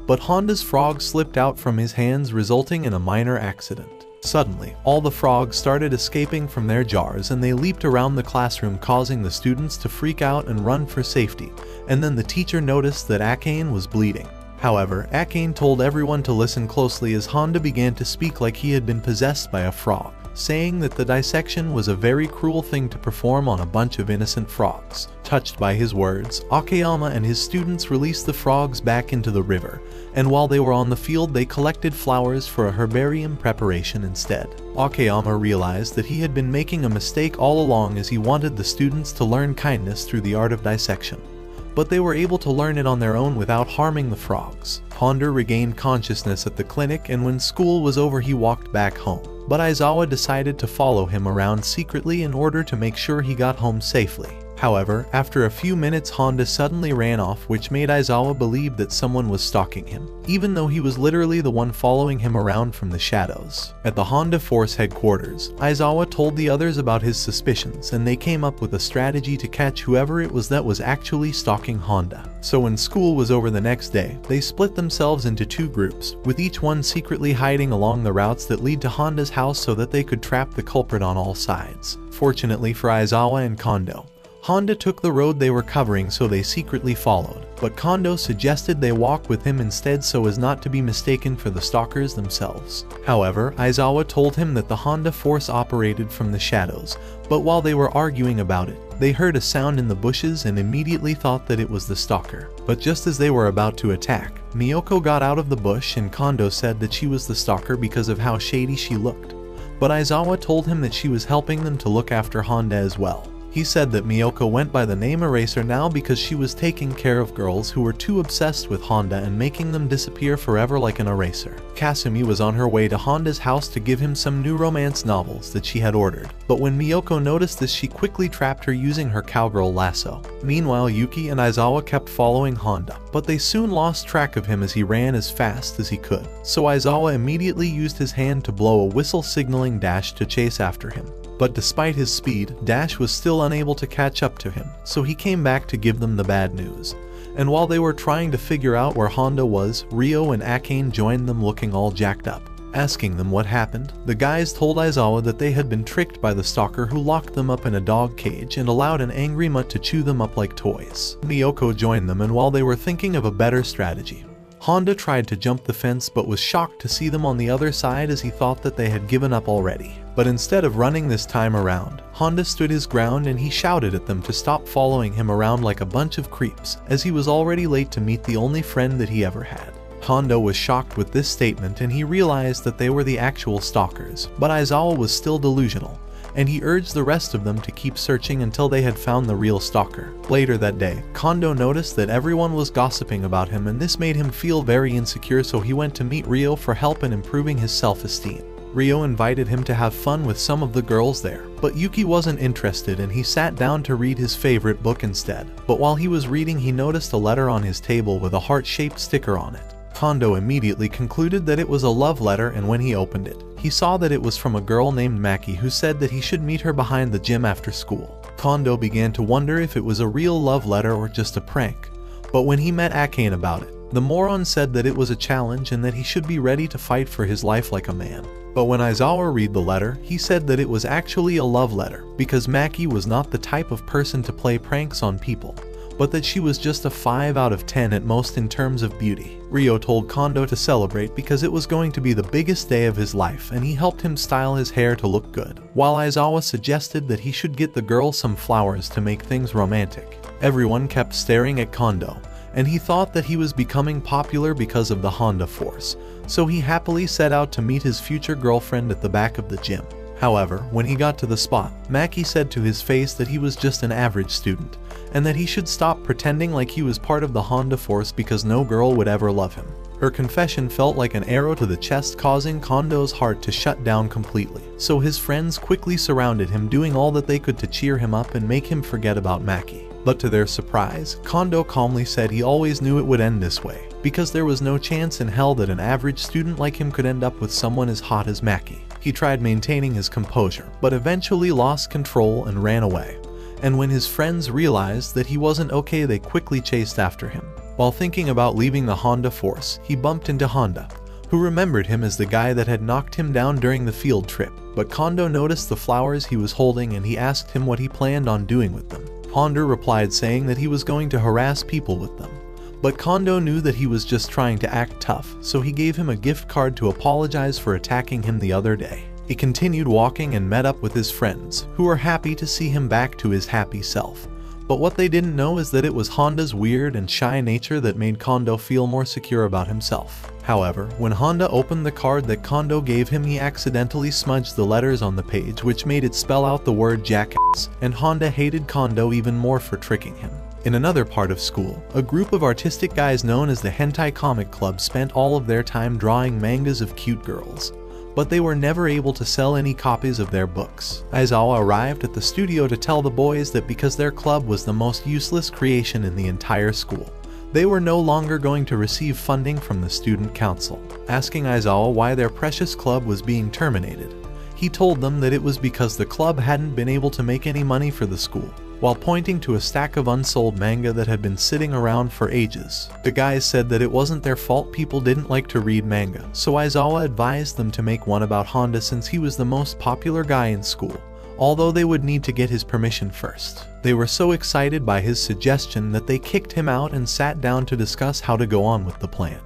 Speaker 1: But Honda's frog slipped out from his hands, resulting in a minor accident. Suddenly, all the frogs started escaping from their jars and they leaped around the classroom, causing the students to freak out and run for safety, and then the teacher noticed that Akane was bleeding. However, Akane told everyone to listen closely as Honda began to speak like he had been possessed by a frog, saying that the dissection was a very cruel thing to perform on a bunch of innocent frogs. Touched by his words, Akeyama and his students released the frogs back into the river, and while they were on the field they collected flowers for a herbarium preparation instead. Akeyama realized that he had been making a mistake all along, as he wanted the students to learn kindness through the art of dissection. But they were able to learn it on their own without harming the frogs. Honda regained consciousness at the clinic, and when school was over he walked back home. But Aizawa decided to follow him around secretly in order to make sure he got home safely. However, after a few minutes Honda suddenly ran off, which made Aizawa believe that someone was stalking him, even though he was literally the one following him around from the shadows. At the Honda Force headquarters, Aizawa told the others about his suspicions, and they came up with a strategy to catch whoever it was that was actually stalking Honda. So when school was over the next day, they split themselves into two groups, with each one secretly hiding along the routes that lead to Honda's house so that they could trap the culprit on all sides. Fortunately for Aizawa and Kondo, Honda took the road they were covering, so they secretly followed, but Kondo suggested they walk with him instead so as not to be mistaken for the stalkers themselves. However, Aizawa told him that the Honda Force operated from the shadows, but while they were arguing about it, they heard a sound in the bushes and immediately thought that it was the stalker. But just as they were about to attack, Miyoko got out of the bush and Kondo said that she was the stalker because of how shady she looked. But Aizawa told him that she was helping them to look after Honda as well. He said that Miyoko went by the name Eraser now because she was taking care of girls who were too obsessed with Honda and making them disappear forever like an eraser. Kasumi was on her way to Honda's house to give him some new romance novels that she had ordered, but when Miyoko noticed this she quickly trapped her using her cowgirl lasso. Meanwhile, Yuki and Aizawa kept following Honda, but they soon lost track of him as he ran as fast as he could, so Aizawa immediately used his hand to blow a whistle signaling Dash to chase after him. But despite his speed, Dash was still unable to catch up to him, so he came back to give them the bad news. And while they were trying to figure out where Honda was, Ryo and Akane joined them looking all jacked up. Asking them what happened, the guys told Aizawa that they had been tricked by the stalker who locked them up in a dog cage and allowed an angry mutt to chew them up like toys. Miyoko joined them, and while they were thinking of a better strategy, Honda tried to jump the fence but was shocked to see them on the other side as he thought that they had given up already. But instead of running this time around, Honda stood his ground and he shouted at them to stop following him around like a bunch of creeps, as he was already late to meet the only friend that he ever had. Honda was shocked with this statement and he realized that they were the actual stalkers, but Aizawa was still delusional, and he urged the rest of them to keep searching until they had found the real stalker. Later that day, Kondo noticed that everyone was gossiping about him, and this made him feel very insecure, so he went to meet Ryo for help in improving his self-esteem. Ryo invited him to have fun with some of the girls there, but Yuki wasn't interested and he sat down to read his favorite book instead. But while he was reading, he noticed a letter on his table with a heart-shaped sticker on it. Kondo immediately concluded that it was a love letter, and when he opened it, he saw that it was from a girl named Maki who said that he should meet her behind the gym after school. Kondo began to wonder if it was a real love letter or just a prank, but when he met Akane about it, The moron said that it was a challenge and that he should be ready to fight for his life like a man. But when Aizawa read the letter, he said that it was actually a love letter, because Maki was not the type of person to play pranks on people, but that she was just a 5 out of 10 at most in terms of beauty. Ryo told Kondo to celebrate because it was going to be the biggest day of his life, and he helped him style his hair to look good, while Aizawa suggested that he should get the girl some flowers to make things romantic. Everyone kept staring at Kondo, and he thought that he was becoming popular because of the Honda Force, so he happily set out to meet his future girlfriend at the back of the gym. However, when he got to the spot, Maki said to his face that he was just an average student, and that he should stop pretending like he was part of the Honda Force because no girl would ever love him. Her confession felt like an arrow to the chest, causing Kondo's heart to shut down completely, so his friends quickly surrounded him, doing all that they could to cheer him up and make him forget about Maki. But to their surprise, Kondo calmly said he always knew it would end this way, because there was no chance in hell that an average student like him could end up with someone as hot as Maki. He tried maintaining his composure, but eventually lost control and ran away. And when his friends realized that he wasn't okay, they quickly chased after him. While thinking about leaving the Honda Force, he bumped into Honda, who remembered him as the guy that had knocked him down during the field trip. But Kondo noticed the flowers he was holding and he asked him what he planned on doing with them. Honda replied saying that he was going to harass people with them. But Kondo knew that he was just trying to act tough, so he gave him a gift card to apologize for attacking him the other day. He continued walking and met up with his friends, who were happy to see him back to his happy self. But what they didn't know is that it was Honda's weird and shy nature that made Kondo feel more secure about himself. However, when Honda opened the card that Kondo gave him, he accidentally smudged the letters on the page, which made it spell out the word jackass, and Honda hated Kondo even more for tricking him. In another part of school, a group of artistic guys known as the Hentai Comic Club spent all of their time drawing mangas of cute girls, but they were never able to sell any copies of their books. Aizawa arrived at the studio to tell the boys that because their club was the most useless creation in the entire school, they were no longer going to receive funding from the student council. Asking Aizawa why their precious club was being terminated, he told them that it was because the club hadn't been able to make any money for the school, while pointing to a stack of unsold manga that had been sitting around for ages. The guys said that it wasn't their fault people didn't like to read manga, so Aizawa advised them to make one about Honda since he was the most popular guy in school, although they would need to get his permission first. They were so excited by his suggestion that they kicked him out and sat down to discuss how to go on with the plan.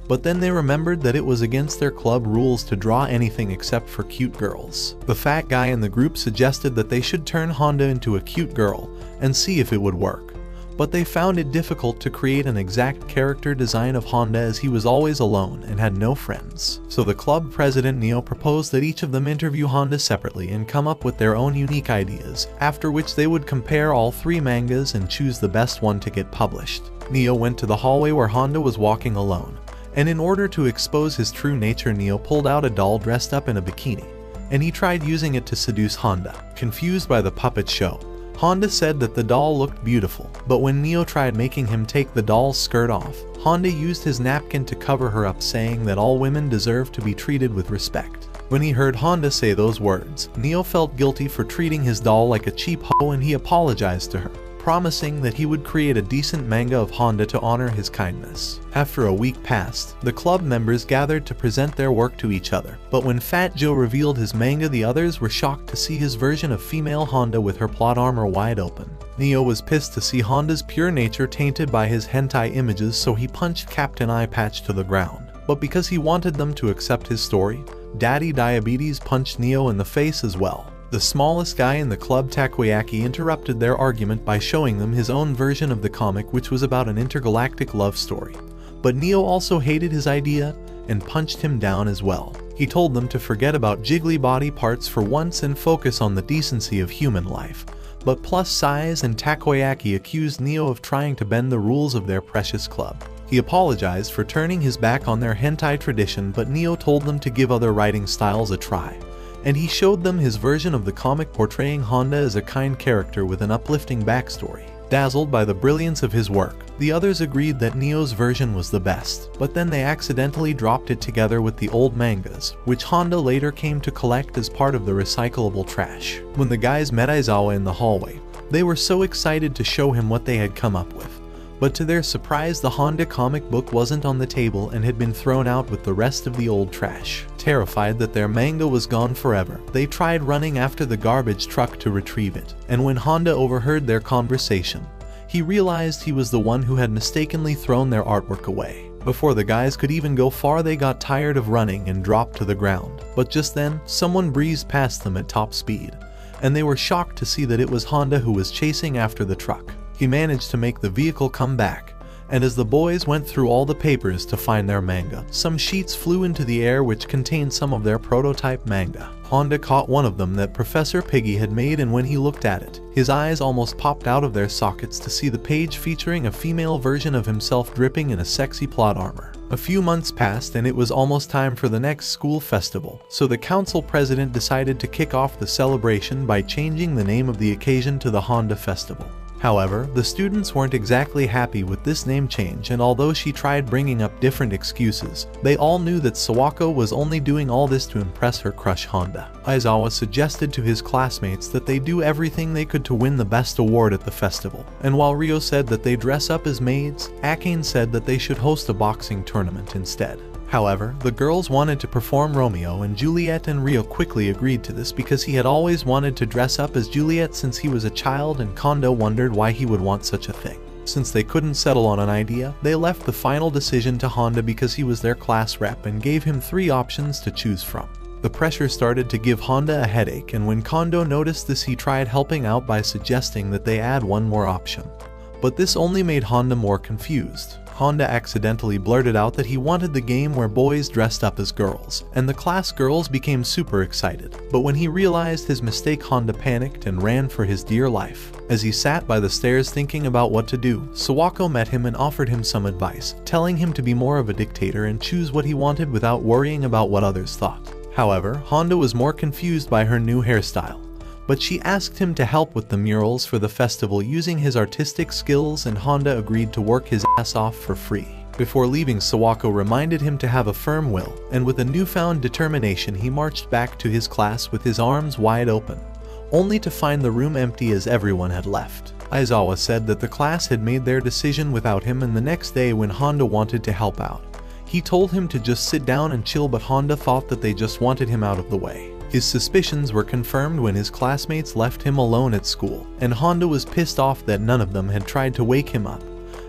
Speaker 1: But then they remembered that it was against their club rules to draw anything except for cute girls. The fat guy in the group suggested that they should turn Honda into a cute girl and see if it would work. But they found it difficult to create an exact character design of Honda as he was always alone and had no friends. So the club president Neo proposed that each of them interview Honda separately and come up with their own unique ideas, after which they would compare all 3 mangas and choose the best one to get published. Neo went to the hallway where Honda was walking alone, and in order to expose his true nature, Neo pulled out a doll dressed up in a bikini, and he tried using it to seduce Honda. Confused by the puppet show, Honda said that the doll looked beautiful, but when Neo tried making him take the doll's skirt off, Honda used his napkin to cover her up, saying that all women deserve to be treated with respect. When he heard Honda say those words, Neo felt guilty for treating his doll like a cheap hoe, and he apologized to her, promising that he would create a decent manga of Honda to honor his kindness. After a week passed, the club members gathered to present their work to each other, but when Fat Joe revealed his manga, the others were shocked to see his version of female Honda with her plot armor wide open. Neo was pissed to see Honda's pure nature tainted by his hentai images, so he punched Captain Eye Patch to the ground. But because he wanted them to accept his story, Daddy Diabetes punched Neo in the face as well. The smallest guy in the club, Takoyaki, interrupted their argument by showing them his own version of the comic, which was about an intergalactic love story. But Neo also hated his idea and punched him down as well. He told them to forget about jiggly body parts for once and focus on the decency of human life. But plus size and Takoyaki accused Neo of trying to bend the rules of their precious club. He apologized for turning his back on their hentai tradition, but Neo told them to give other writing styles a try. And he showed them his version of the comic portraying Honda as a kind character with an uplifting backstory. Dazzled by the brilliance of his work, the others agreed that Neo's version was the best, but then they accidentally dropped it together with the old mangas, which Honda later came to collect as part of the recyclable trash. When the guys met Aizawa in the hallway, they were so excited to show him what they had come up with. But to their surprise, the Honda comic book wasn't on the table and had been thrown out with the rest of the old trash. Terrified that their manga was gone forever, they tried running after the garbage truck to retrieve it, and when Honda overheard their conversation, he realized he was the one who had mistakenly thrown their artwork away. Before the guys could even go far, they got tired of running and dropped to the ground. But just then, someone breezed past them at top speed, and they were shocked to see that it was Honda who was chasing after the truck. He managed to make the vehicle come back, and as the boys went through all the papers to find their manga, some sheets flew into the air which contained some of their prototype manga. Honda caught one of them that Professor Piggy had made, and when he looked at it, his eyes almost popped out of their sockets to see the page featuring a female version of himself dripping in a sexy plot armor. A few months passed and it was almost time for the next school festival, so the council president decided to kick off the celebration by changing the name of the occasion to the Honda Festival. However, the students weren't exactly happy with this name change, and although she tried bringing up different excuses, they all knew that Sawako was only doing all this to impress her crush Honda. Aizawa suggested to his classmates that they do everything they could to win the best award at the festival, and while Ryo said that they dress up as maids, Akane said that they should host a boxing tournament instead. However, the girls wanted to perform Romeo and Juliet, and Ryo quickly agreed to this because he had always wanted to dress up as Juliet since he was a child, and Kondo wondered why he would want such a thing. Since they couldn't settle on an idea, they left the final decision to Honda because he was their class rep and gave him 3 options to choose from. The pressure started to give Honda a headache, and when Kondo noticed this, he tried helping out by suggesting that they add one more option. But this only made Honda more confused. Honda accidentally blurted out that he wanted the game where boys dressed up as girls, and the class girls became super excited. But when he realized his mistake, Honda panicked and ran for his dear life. As he sat by the stairs thinking about what to do, Sawako met him and offered him some advice, telling him to be more of a dictator and choose what he wanted without worrying about what others thought. However, Honda was more confused by her new hairstyle, but she asked him to help with the murals for the festival using his artistic skills, and Honda agreed to work his ass off for free. Before leaving, Sawako reminded him to have a firm will, and with a newfound determination he marched back to his class with his arms wide open, only to find the room empty as everyone had left. Aizawa said that the class had made their decision without him, and the next day when Honda wanted to help out, he told him to just sit down and chill, but Honda thought that they just wanted him out of the way. His suspicions were confirmed when his classmates left him alone at school, and Honda was pissed off that none of them had tried to wake him up.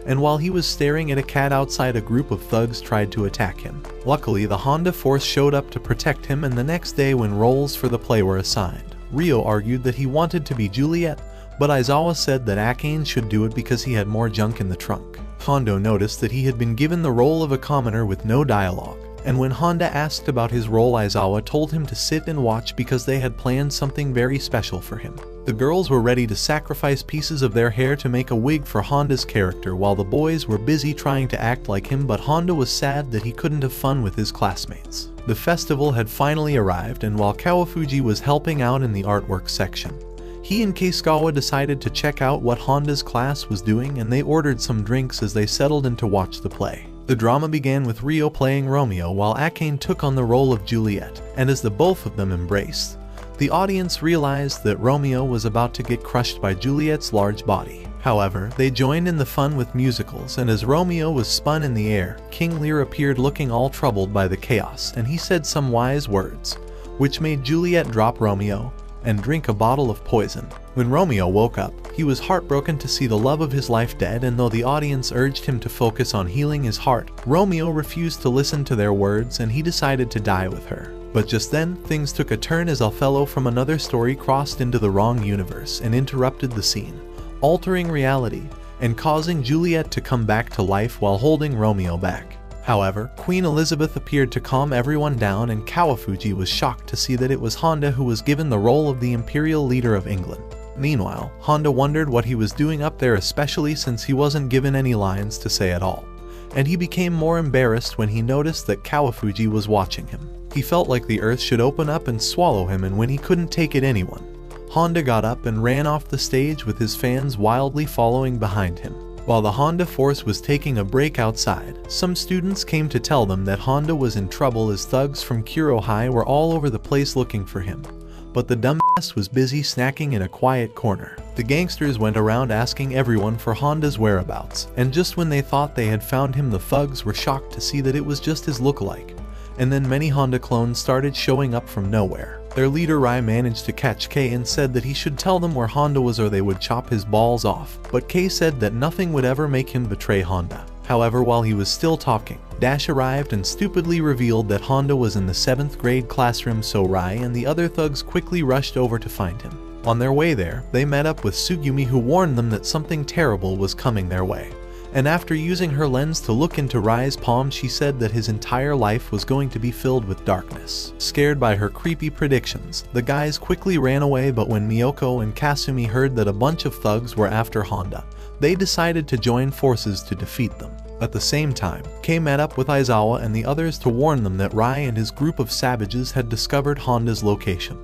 Speaker 1: And while he was staring at a cat outside, a group of thugs tried to attack him. Luckily, the Honda force showed up to protect him, and the next day when roles for the play were assigned, Ryo argued that he wanted to be Juliet, but Aizawa said that Akane should do it because he had more junk in the trunk. Hondo noticed that he had been given the role of a commoner with no dialogue, and when Honda asked about his role, Aizawa told him to sit and watch because they had planned something very special for him. The girls were ready to sacrifice pieces of their hair to make a wig for Honda's character, while the boys were busy trying to act like him, but Honda was sad that he couldn't have fun with his classmates. The festival had finally arrived, and while Kawafuji was helping out in the artwork section, he and Keisugawa decided to check out what Honda's class was doing, and they ordered some drinks as they settled in to watch the play. The drama began with Ryo playing Romeo while Akane took on the role of Juliet, and as the both of them embraced, the audience realized that Romeo was about to get crushed by Juliet's large body. However, they joined in the fun with musicals, and as Romeo was spun in the air, King Lear appeared looking all troubled by the chaos, and he said some wise words, which made Juliet drop Romeo and drink a bottle of poison. When Romeo woke up, he was heartbroken to see the love of his life dead, and though the audience urged him to focus on healing his heart, Romeo refused to listen to their words and he decided to die with her. But just then, things took a turn as Othello from another story crossed into the wrong universe and interrupted the scene, altering reality and causing Juliet to come back to life while holding Romeo back. However, Queen Elizabeth appeared to calm everyone down, and Kawafuji was shocked to see that it was Honda who was given the role of the imperial leader of England. Meanwhile, Honda wondered what he was doing up there, especially since he wasn't given any lines to say at all, and he became more embarrassed when he noticed that Kawafuji was watching him. He felt like the earth should open up and swallow him, and when he couldn't take it anyone, Honda got up and ran off the stage with his fans wildly following behind him. While the Honda force was taking a break outside, some students came to tell them that Honda was in trouble as thugs from Kuro High were all over the place looking for him, but the dumbass was busy snacking in a quiet corner. The gangsters went around asking everyone for Honda's whereabouts, and just when they thought they had found him, the thugs were shocked to see that it was just his lookalike. And then many Honda clones started showing up from nowhere. Their leader Rai managed to catch Kei and said that he should tell them where Honda was or they would chop his balls off, but Kei said that nothing would ever make him betray Honda. However, while he was still talking, Dash arrived and stupidly revealed that Honda was in the 7th grade classroom, so Rai and the other thugs quickly rushed over to find him. On their way there, they met up with Tsugumi, who warned them that something terrible was coming their way. And after using her lens to look into Rai's palm, she said that his entire life was going to be filled with darkness. Scared by her creepy predictions, the guys quickly ran away, but when Miyoko and Kasumi heard that a bunch of thugs were after Honda, they decided to join forces to defeat them. At the same time, Kei met up with Aizawa and the others to warn them that Rai and his group of savages had discovered Honda's location,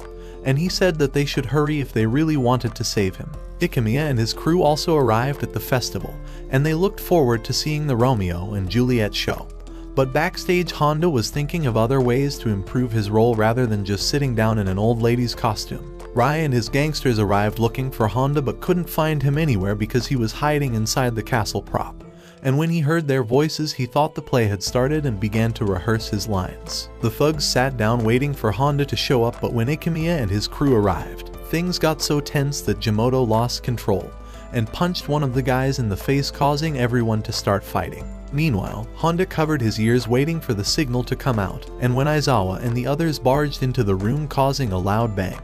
Speaker 1: and he said that they should hurry if they really wanted to save him. Ikemiya and his crew also arrived at the festival, and they looked forward to seeing the Romeo and Juliet show. But backstage, Honda was thinking of other ways to improve his role rather than just sitting down in an old lady's costume. Rai and his gangsters arrived looking for Honda but couldn't find him anywhere because he was hiding inside the castle prop. And when he heard their voices, he thought the play had started and began to rehearse his lines. The thugs sat down waiting for Honda to show up, but when Ikemiya and his crew arrived, things got so tense that Jimoto lost control and punched one of the guys in the face, causing everyone to start fighting. Meanwhile, Honda covered his ears waiting for the signal to come out, and when Aizawa and the others barged into the room causing a loud bang,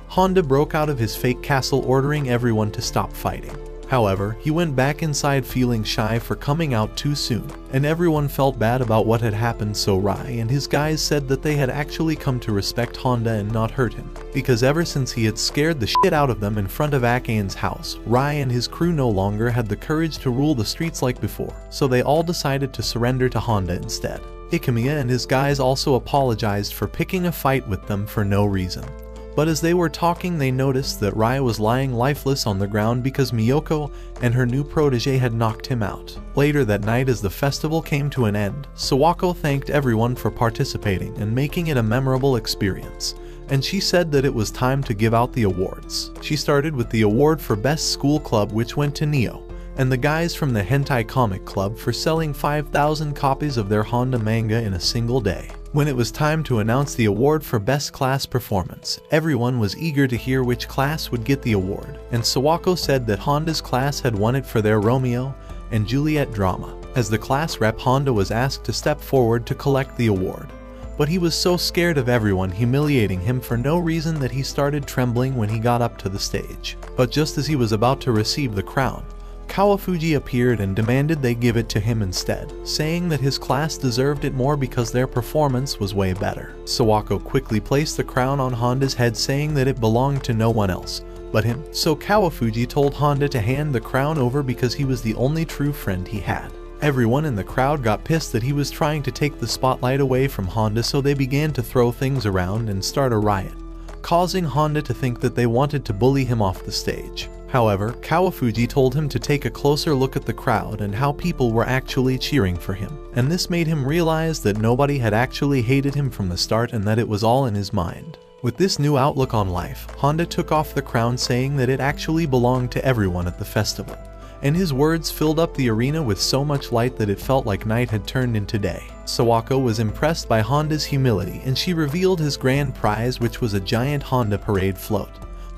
Speaker 1: Honda broke out of his fake castle, ordering everyone to stop fighting. However, he went back inside feeling shy for coming out too soon, and everyone felt bad about what had happened, so Rai and his guys said that they had actually come to respect Honda and not hurt him, because ever since he had scared the shit out of them in front of Akane's house, Rai and his crew no longer had the courage to rule the streets like before, so they all decided to surrender to Honda instead. Ikemiya and his guys also apologized for picking a fight with them for no reason. But as they were talking, they noticed that Rai was lying lifeless on the ground because Miyoko and her new protege had knocked him out. Later that night, as the festival came to an end, Sawako thanked everyone for participating and making it a memorable experience, and she said that it was time to give out the awards. She started with the award for Best School Club, which went to Neo and the guys from the Hentai Comic Club for selling 5,000 copies of their Honda manga in a single day. When it was time to announce the award for Best Class Performance, everyone was eager to hear which class would get the award, and Sawako said that Honda's class had won it for their Romeo and Juliet drama. As the class rep, Honda was asked to step forward to collect the award, but he was so scared of everyone humiliating him for no reason that he started trembling when he got up to the stage. But just as he was about to receive the crown, Kawafuji appeared and demanded they give it to him instead, saying that his class deserved it more because their performance was way better. Sawako quickly placed the crown on Honda's head, saying that it belonged to no one else but him, so Kawafuji told Honda to hand the crown over because he was the only true friend he had. Everyone in the crowd got pissed that he was trying to take the spotlight away from Honda, so they began to throw things around and start a riot, causing Honda to think that they wanted to bully him off the stage. However, Kawafuji told him to take a closer look at the crowd and how people were actually cheering for him, and this made him realize that nobody had actually hated him from the start and that it was all in his mind. With this new outlook on life, Honda took off the crown, saying that it actually belonged to everyone at the festival, and his words filled up the arena with so much light that it felt like night had turned into day. Sawako was impressed by Honda's humility, and she revealed his grand prize, which was a giant Honda parade float.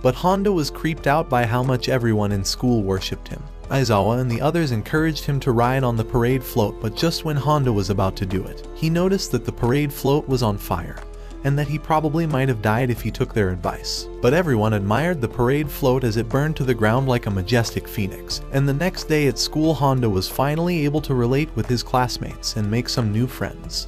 Speaker 1: But Honda was creeped out by how much everyone in school worshipped him. Aizawa and the others encouraged him to ride on the parade float, but just when Honda was about to do it, he noticed that the parade float was on fire, and that he probably might have died if he took their advice. But everyone admired the parade float as it burned to the ground like a majestic phoenix, and the next day at school, Honda was finally able to relate with his classmates and make some new friends.